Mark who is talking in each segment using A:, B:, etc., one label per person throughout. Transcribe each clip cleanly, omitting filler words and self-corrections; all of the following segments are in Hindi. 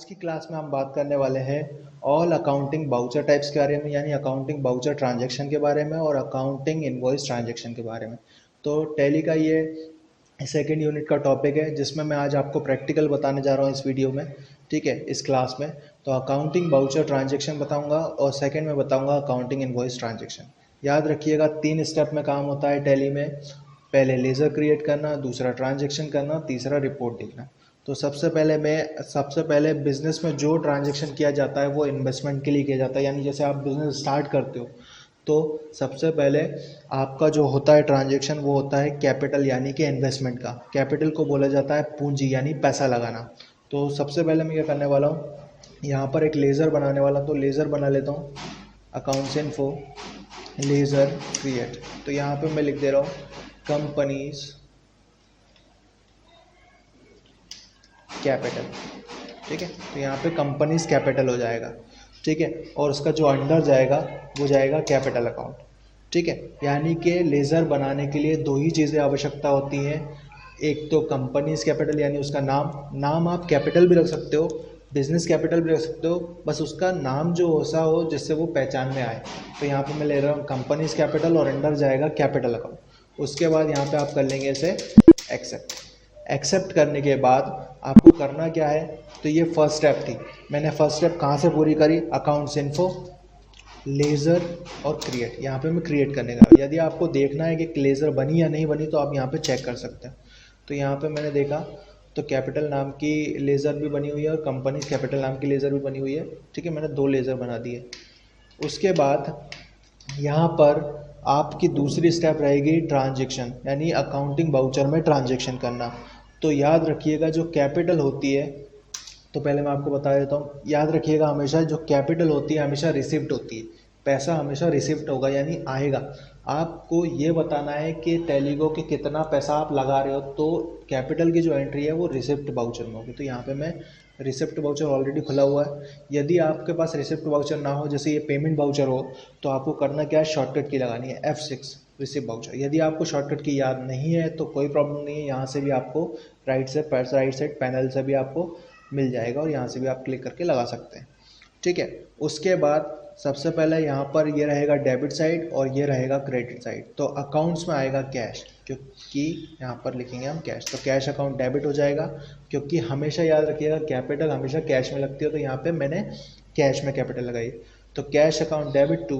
A: की क्लास में हम बात करने वाले हैं ऑल अकाउंटिंग बाउचर टाइप्स के बारे में, यानी अकाउंटिंग बाउचर ट्रांजैक्शन के बारे में और अकाउंटिंग इनवॉइस ट्रांजैक्शन के बारे में। तो टैली का ये सेकेंड यूनिट का टॉपिक है जिसमें मैं आज आपको प्रैक्टिकल बताने जा रहा हूँ इस वीडियो में। ठीक है, इस क्लास में तो अकाउंटिंग बाउचर ट्रांजैक्शन बताऊंगा और सेकंड में बताऊंगा अकाउंटिंग इनवॉइस ट्रांजैक्शन। याद रखिएगा 3 स्टेप में काम होता है टैली में। पहले लेज़र क्रिएट करना, दूसरा ट्रांजैक्शन करना, तीसरा रिपोर्ट लिखना। तो सबसे पहले बिजनेस में जो ट्रांजैक्शन किया जाता है वो इन्वेस्टमेंट के लिए किया जाता है। यानी जैसे आप बिजनेस स्टार्ट करते हो तो सबसे पहले आपका जो होता है ट्रांजैक्शन वो होता है कैपिटल यानी कि इन्वेस्टमेंट का। कैपिटल को बोला जाता है पूंजी यानी पैसा लगाना। तो सबसे पहले मैं क्या करने वाला हूँ, यहाँ पर एक लेज़र बनाने वाला हूँ। तो लेज़र बना लेता हूँ, अकाउंट्स इन्फो लेज़र क्रिएट। तो यहाँ पे मैं लिख दे रहा हूँ कंपनीज कैपिटल। ठीक है, तो यहाँ पे कंपनीज कैपिटल हो जाएगा। ठीक है, और उसका जो अंडर जाएगा वो जाएगा कैपिटल अकाउंट। ठीक है, यानी कि लेज़र बनाने के लिए दो ही चीज़ें आवश्यकता होती हैं। एक तो कंपनीज कैपिटल यानी उसका नाम आप कैपिटल भी रख सकते हो, बिजनेस कैपिटल भी रख सकते हो, बस उसका नाम जो ऐसा हो जिससे वो पहचान में आए। तो यहाँ पे मैं ले रहा हूँ कंपनीज कैपिटल और अंडर जाएगा कैपिटल अकाउंट। उसके बाद यहाँ पे आप कर लेंगे इसे एक्सेप्ट करने के बाद आपको करना क्या है, तो ये फर्स्ट स्टेप थी। मैंने फर्स्ट स्टेप कहाँ से पूरी करी, अकाउंट्स इन्फो लेज़र और क्रिएट। यहाँ पे मैं क्रिएट करने का, यदि आपको देखना है कि लेज़र बनी या नहीं बनी तो आप यहाँ पे चेक कर सकते हैं। तो यहाँ पे मैंने देखा तो कैपिटल नाम की लेज़र भी बनी हुई है और कंपनी कैपिटल नाम की लेज़र भी बनी हुई है। ठीक है, मैंने 2 लेज़र बना दिए। उसके बाद यहाँ पर आपकी दूसरी स्टेप रहेगी ट्रांजैक्शन, यानी अकाउंटिंग बाउचर में ट्रांजैक्शन करना। तो याद रखिएगा जो कैपिटल होती है, तो पहले मैं आपको बता देता हूँ, याद रखिएगा हमेशा जो कैपिटल होती है हमेशा रिसिप्ट होती है। पैसा हमेशा रिसिप्ट होगा यानी आएगा। आपको ये बताना है कि टैलीगो के कितना पैसा आप लगा रहे हो, तो कैपिटल की जो एंट्री है वो रिसिप्ट बाउचर में होगी। तो यहाँ पे मैं रिसिप्ट बाउचर ऑलरेडी खुला हुआ है। यदि आपके पास रिसिप्ट बाउचर ना हो, जैसे ये पेमेंट बाउचर हो, तो आपको करना क्या है, शॉर्टकट की लगानी है F6 रिसिप्ट बाउचर। यदि आपको शॉर्टकट की याद नहीं है तो कोई प्रॉब्लम नहीं है, यहाँ से भी आपको राइट साइड पैनल से भी आपको मिल जाएगा और यहाँ से भी आप क्लिक करके लगा सकते हैं। ठीक है, उसके बाद सबसे पहले यहाँ पर ये रहेगा डेबिट साइड और ये रहेगा क्रेडिट साइड। तो अकाउंट्स में आएगा कैश, क्योंकि यहाँ पर लिखेंगे हम कैश, तो कैश अकाउंट डेबिट हो जाएगा। क्योंकि हमेशा याद रखिएगा कैपिटल हमेशा कैश में लगती है, तो यहाँ पे मैंने कैश में कैपिटल लगाई। तो cash account debit to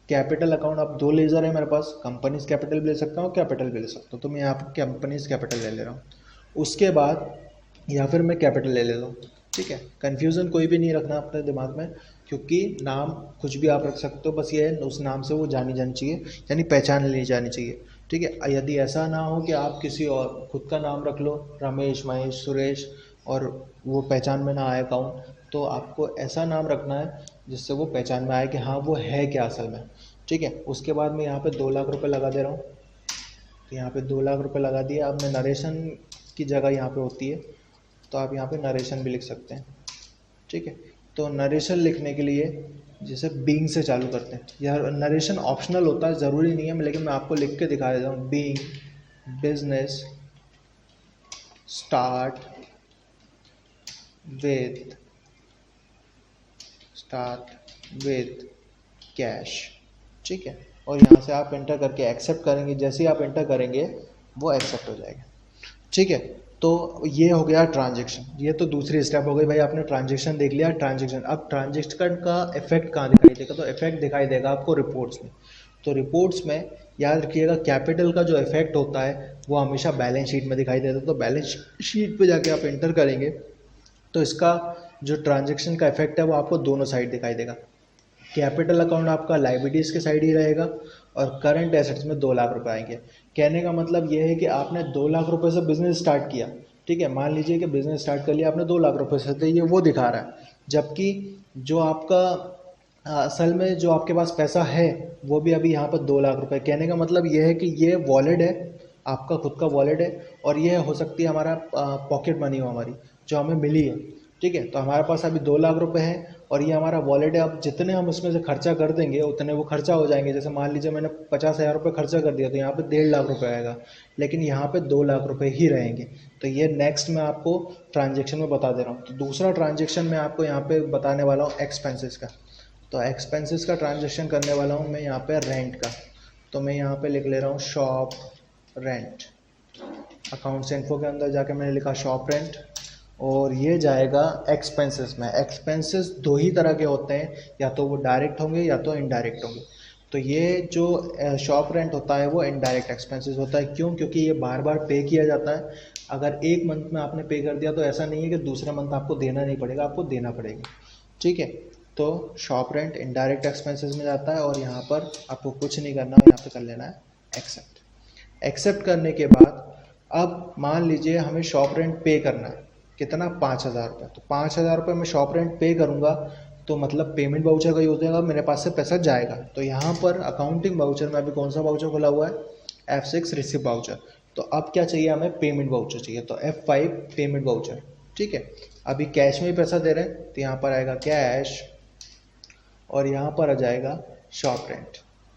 A: capital account. अब 2 लेज़र है मेरे पास, कंपनीज कैपिटल भी ले सकता हूँ, कैपिटल भी ले सकता हूँ। तो मैं यहाँ पर कंपनीज कैपिटल ले रहा हूँ। उसके बाद या फिर मैं कैपिटल ले लेता हूँ। ठीक है, कन्फ्यूज़न कोई भी नहीं रखना अपने दिमाग में, क्योंकि नाम कुछ भी आप रख सकते हो, बस ये है उस नाम से वो जानी चाहिए, यानी पहचान ली जानी चाहिए। ठीक है, यदि ऐसा ना हो कि आप किसी और खुद का नाम रख लो, रमेश, महेश, सुरेश, और वो पहचान में ना आए अकाउंट, तो आपको ऐसा नाम रखना है जिससे वो पहचान में आए कि हाँ वो है क्या असल में। ठीक है, उसके बाद मैं यहाँ पे 2 लाख रुपए लगा दे रहा हूँ। तो यहाँ पे 2 लाख रुपए लगा दिए। अब मैं नरेशन की जगह यहाँ पे होती है, तो आप यहाँ पे नरेशन भी लिख सकते हैं। ठीक है, तो नरेशन लिखने के लिए जैसे बीइंग से चालू करते हैं। यह नरेशन ऑप्शनल होता है, ज़रूरी नहीं है, लेकिन मैं आपको लिख के दिखा देता हूँ। Being business start with cash. ठीक है, और यहाँ से आप एंटर करके एक्सेप्ट करेंगे। जैसे ही आप एंटर करेंगे वो एक्सेप्ट हो जाएगा। ठीक है, तो ये हो गया ट्रांजैक्शन। ये तो दूसरी स्टेप हो गई भाई, आपने ट्रांजैक्शन देख लिया। ट्रांजैक्शन, अब ट्रांजैक्शन का इफेक्ट कहाँ दिखाई देगा, तो इफेक्ट दिखाई देगा आपको रिपोर्ट्स में। तो रिपोर्ट्स में याद रखिएगा कैपिटल का जो इफेक्ट होता है वो हमेशा बैलेंस शीट में दिखाई देता है। तो बैलेंस शीट पे जाके आप एंटर करेंगे तो इसका जो ट्रांजैक्शन का इफेक्ट है वो आपको दोनों साइड दिखाई देगा। कैपिटल अकाउंट आपका लाइबिलिटीज़ के साइड ही रहेगा और करंट एसेट्स में 2 लाख रुपए आएंगे। कहने का मतलब ये है कि आपने 2 लाख रुपए से बिजनेस स्टार्ट किया। ठीक है, मान लीजिए कि बिजनेस स्टार्ट कर लिया आपने 2 लाख रुपए से, तो ये वो दिखा रहा है। जबकि जो आपका असल में जो आपके पास पैसा है वो भी अभी यहाँ पर 2 लाख रुपए। कहने का मतलब ये है कि ये वॉलेट है, आपका खुद का वॉलेट है, और ये हो सकती है हमारा पॉकेट मनी हो हमारी, जो हमें मिली है। ठीक है, तो हमारे पास अभी 2 लाख रुपए हैं और ये हमारा वॉलेट है। अब जितने हम इसमें से खर्चा कर देंगे उतने वो खर्चा हो जाएंगे। जैसे मान लीजिए मैंने 50,000 रुपये खर्चा कर दिया तो यहाँ पे 1.5 लाख रुपये आएगा, लेकिन यहाँ पे 2 लाख रुपये ही रहेंगे। तो ये नेक्स्ट मैं आपको ट्रांजेक्शन में बता दे रहा हूँ। तो दूसरा ट्रांजेक्शन मैं आपको यहाँ पे बताने वाला हूँ एक्सपेंसेस का। तो एक्सपेंसेस का ट्रांजेक्शन करने वाला हूँ मैं यहाँ पे रेंट का। तो मैं यहाँ पे लिख ले रहा हूँ शॉप रेंट। अकाउंट्स इन्फो के अंदर जाके मैंने लिखा शॉप रेंट, और ये जाएगा एक्सपेंसेस में। एक्सपेंसेस दो ही तरह के होते हैं, या तो वो डायरेक्ट होंगे या तो इनडायरेक्ट होंगे। तो ये जो शॉप रेंट होता है वो इनडायरेक्ट एक्सपेंसेस होता है। क्यों? क्योंकि ये बार बार पे किया जाता है। अगर एक मंथ में आपने पे कर दिया तो ऐसा नहीं है कि दूसरे मंथ आपको देना नहीं पड़ेगा, आपको देना पड़ेगा। ठीक है, तो शॉप रेंट इनडायरेक्ट एक्सपेंसेस में जाता है, और यहाँ पर आपको कुछ नहीं करना, यहाँ पे कर लेना है एक्सेप्ट। एक्सेप्ट करने के बाद अब मान लीजिए हमें शॉप रेंट पे करना है, कितना? 5,000 रुपये। तो 5,000 रुपये में शॉप रेंट पे करूँगा तो मतलब पेमेंट वाउचर का यूज़ होगा, मेरे पास से पैसा जाएगा। तो यहाँ पर अकाउंटिंग वाउचर में अभी कौन सा वाउचर खुला हुआ है? F6 receipt voucher. तो अब क्या चाहिए हमें? पेमेंट वाउचर चाहिए। तो F5 पेमेंट वाउचर। ठीक है, अभी कैश में ही पैसा दे रहे हैं तो यहाँ पर आएगा कैश, और यहाँ पर आ जाएगा शॉप रेंट।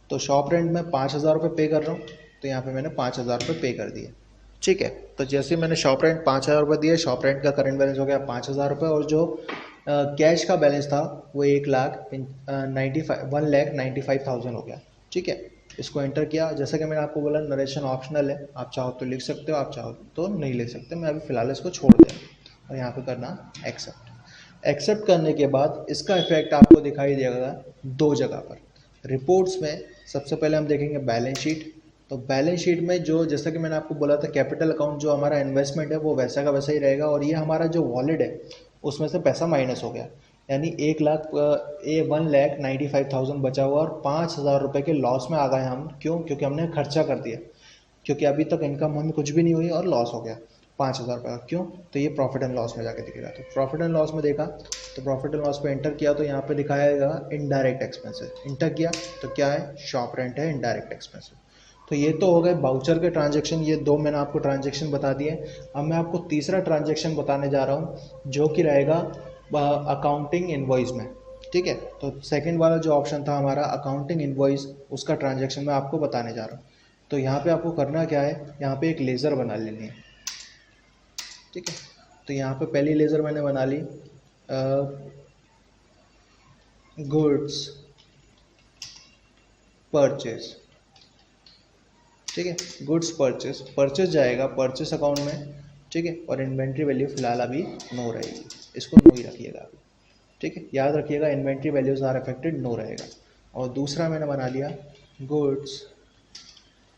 A: तो शॉप रेंट में 5,000 रुपये पे कर रहा हूँ, तो यहाँ पे मैंने 5,000 रुपये पे कर दिए। ठीक है, तो जैसे मैंने शॉप रेंट 5,000 रुपये दिए, शॉप रेंट का करंट बैलेंस हो गया 5,000 रुपये, और जो कैश का बैलेंस था वो 1,95,000 हो गया। ठीक है, इसको एंटर किया। जैसा कि मैंने आपको बोला नरेशन ऑप्शनल है, आप चाहो तो लिख सकते हो, आप चाहो तो नहीं लिख सकते। मैं अभी फ़िलहाल इसको छोड़ दें और यहाँ पे करना एक्सेप्ट। एक्सेप्ट करने के बाद इसका इफेक्ट आपको दिखाई देगा दो जगह पर। रिपोर्ट्स में सबसे पहले हम देखेंगे बैलेंस शीट। तो बैलेंस शीट में जो, जैसा कि मैंने आपको बोला था, कैपिटल अकाउंट जो हमारा इन्वेस्टमेंट है वो वैसा का वैसा ही रहेगा, और ये हमारा जो वॉलेट है उसमें से पैसा माइनस हो गया, यानी 1,95,000 बचा हुआ, और 5,000 रुपये के लॉस में आ गए हम। क्यों? क्योंकि हमने खर्चा कर दिया, क्योंकि अभी तक इनकम हमें कुछ भी नहीं हुई और लॉस हो गया 5,000 रुपये का। क्यों? तो ये प्रॉफिट एंड लॉस में जाके दिखेगा। तो प्रॉफिट एंड लॉस में देखा, तो प्रॉफिट एंड लॉस पे एंटर किया तो यहाँ पे दिखाएगा इनडायरेक्ट एक्सपेंसेस। एंटर किया तो क्या है? शॉप रेंट है, इनडायरेक्ट एक्सपेंसेस। तो ये तो हो गए बाउचर के ट्रांजेक्शन, ये दो मैंने आपको ट्रांजेक्शन बता दिए। अब मैं आपको तीसरा ट्रांजेक्शन बताने जा रहा हूँ, जो कि रहेगा अकाउंटिंग इनवॉइस में। ठीक है, तो सेकंड वाला जो ऑप्शन था हमारा अकाउंटिंग इनवॉइस, उसका ट्रांजेक्शन मैं आपको बताने जा रहा हूँ। तो यहाँ पे आपको करना क्या है? यहाँ पे एक लेज़र बना लेनी है। ठीक है, तो यहाँ पे पहली लेज़र मैंने बना ली, गुड्स परचेज। ठीक है, गुड्स परचेज, परचेज जाएगा परचेज अकाउंट में। ठीक है, और इन्वेंट्री वैल्यू फिलहाल अभी नो रहेगी, इसको नो ही रखिएगा अभी। ठीक है, याद रखिएगा inventory values are affected, no रहेगा। और दूसरा मैंने बना लिया गुड्स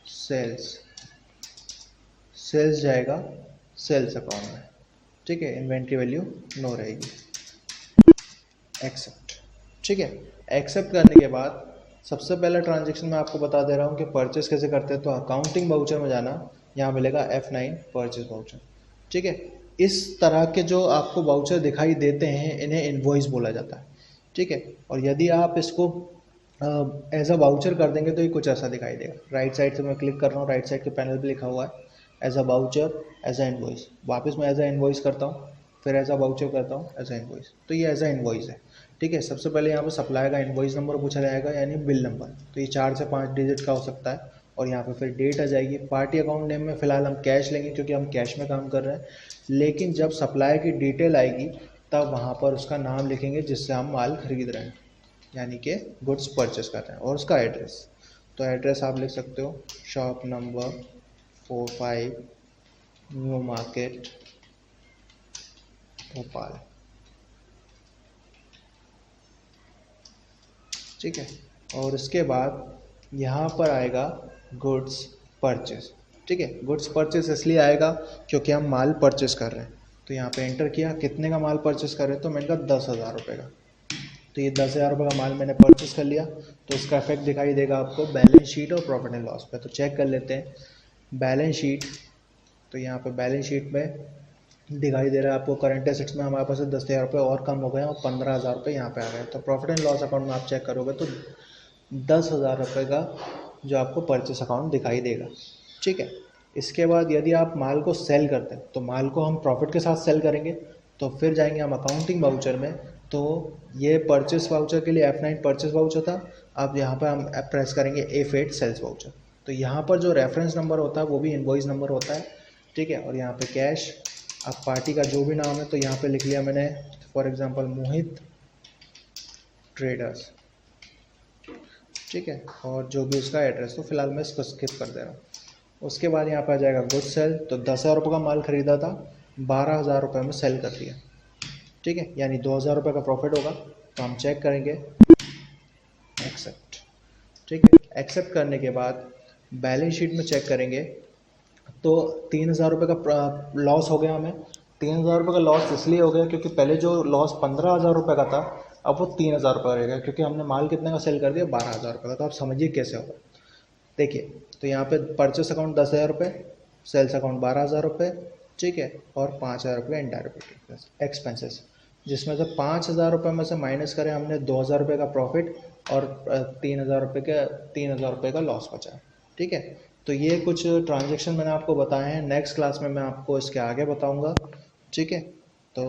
A: सेल्स, सेल्स जाएगा सेल्स अकाउंट में। ठीक है, इन्वेंट्री वैल्यू नो रहेगी। एक्सेप्ट। ठीक है, एक्सेप्ट करने के बाद सबसे पहला ट्रांजेक्शन मैं आपको बता दे रहा हूँ कि परचेस कैसे करते हैं। तो अकाउंटिंग वाउचर में जाना, यहाँ मिलेगा F9 परचेस वाउचर। ठीक है, इस तरह के जो आपको वाउचर दिखाई देते हैं इन्हें इनवॉइस बोला जाता है। ठीक है, और यदि आप इसको एज अ वाउचर कर देंगे तो ये कुछ ऐसा दिखाई देगा। राइट साइड से मैं क्लिक कर रहा हूँ, राइट साइड के पैनल पे लिखा हुआ है as a voucher, as a invoice. वापस मैं एज अ इनवॉइस करता हूँ, फिर एज अ वाउचर करता हूँ, एज अ इनवॉइस। तो ये एज अ इनवॉइस है। ठीक है, सबसे पहले यहाँ पे सप्लाई का इनवॉइस नंबर पूछा जाएगा, यानी बिल नंबर। तो ये 4 से 5 डिजिट का हो सकता है, और यहाँ पे फिर डेट आ जाएगी। पार्टी अकाउंट नेम में फ़िलहाल हम कैश लेंगे क्योंकि हम कैश में काम कर रहे हैं, लेकिन जब सप्लाई की डिटेल आएगी तब वहाँ पर उसका नाम लिखेंगे जिससे हम माल खरीद रहे हैं, यानी कि गुड्स परचेस कर रहे हैं, और उसका एड्रेस। तो एड्रेस आप लिख सकते हो shop number 45 new market Bhopal. ठीक है, और इसके बाद यहाँ पर आएगा गुड्स परचेस। ठीक है, गुड्स परचेस इसलिए आएगा क्योंकि हम माल परचेस कर रहे हैं। तो यहाँ पे एंटर किया, कितने का माल परचेस कर रहे हैं, तो मैंने कहा 10,000 रुपये का। तो ये 10,000 रुपये का माल मैंने परचेस कर लिया। तो इसका इफेक्ट दिखाई देगा आपको बैलेंस शीट और प्रॉफिट एंड लॉस पे। तो चेक कर लेते हैं बैलेंस शीट। तो यहाँ पे बैलेंस शीट में दिखाई दे रहा है आपको करंट एसेट्स में हमारे पास 10,000 रुपये और कम हो गए हैं, और 15,000 रुपये यहाँ पे आ गए। तो प्रॉफिट एंड लॉस अकाउंट में आप चेक करोगे तो 10,000 रुपये का जो आपको परचेस अकाउंट दिखाई देगा। ठीक है, इसके बाद यदि आप माल को सेल करते हैं तो माल को हम प्रॉफिट के साथ सेल करेंगे। तो फिर जाएंगे हम अकाउंटिंग वाउचर में, तो ये परचेस वाउचर के लिए F9 परचेस वाउचर था। अब यहाँ पर हम प्रेस करेंगे F8 सेल्स वाउचर। तो यहाँ पर जो रेफरेंस नंबर होता है वो भी इनवॉइस नंबर होता है, ठीक है। और यहाँ पे कैश, अब पार्टी का जो भी नाम है तो यहाँ पे लिख लिया मैंने फॉर एग्जांपल मोहित ट्रेडर्स, ठीक है। और जो भी उसका एड्रेस, तो फिलहाल मैं इसको स्किप कर दे रहा हूँ। उसके बाद यहाँ पे आ जाएगा गुड सेल। तो 10,000 रुपये का माल खरीदा था, 12,000 रुपये में सेल कर दिया, ठीक है, यानी 2,000 रुपये का प्रॉफिट होगा। तो हम चेक करेंगे एक्सेप्ट, ठीक है। एक्सेप्ट करने के बाद बैलेंस शीट में चेक करेंगे तो 3,000 रुपये का लॉस हो गया हमें। 3,000 रुपये का लॉस इसलिए हो गया क्योंकि पहले जो लॉस 15,000 रुपये का था अब वो 3,000 रुपये रहेगा, क्योंकि हमने माल कितने का सेल कर दिया, 12,000 रुपये का। तो आप समझिए कैसे होगा। देखिए, तो यहाँ पे परचेस अकाउंट 10,000 रुपये, सेल्स अकाउंट 12,000 रुपये, ठीक है, और 5,000 रुपये इनडायरेक्ट एक्सपेंसेस, जिसमें से 5,000 रुपये में से माइनस करें हमने 2,000 रुपये का प्रॉफिट और 3,000 रुपये का लॉस बचा, ठीक है। तो ये कुछ ट्रांजेक्शन मैंने आपको बताए हैं। नेक्स्ट क्लास में मैं आपको इसके आगे बताऊँगा, ठीक है। तो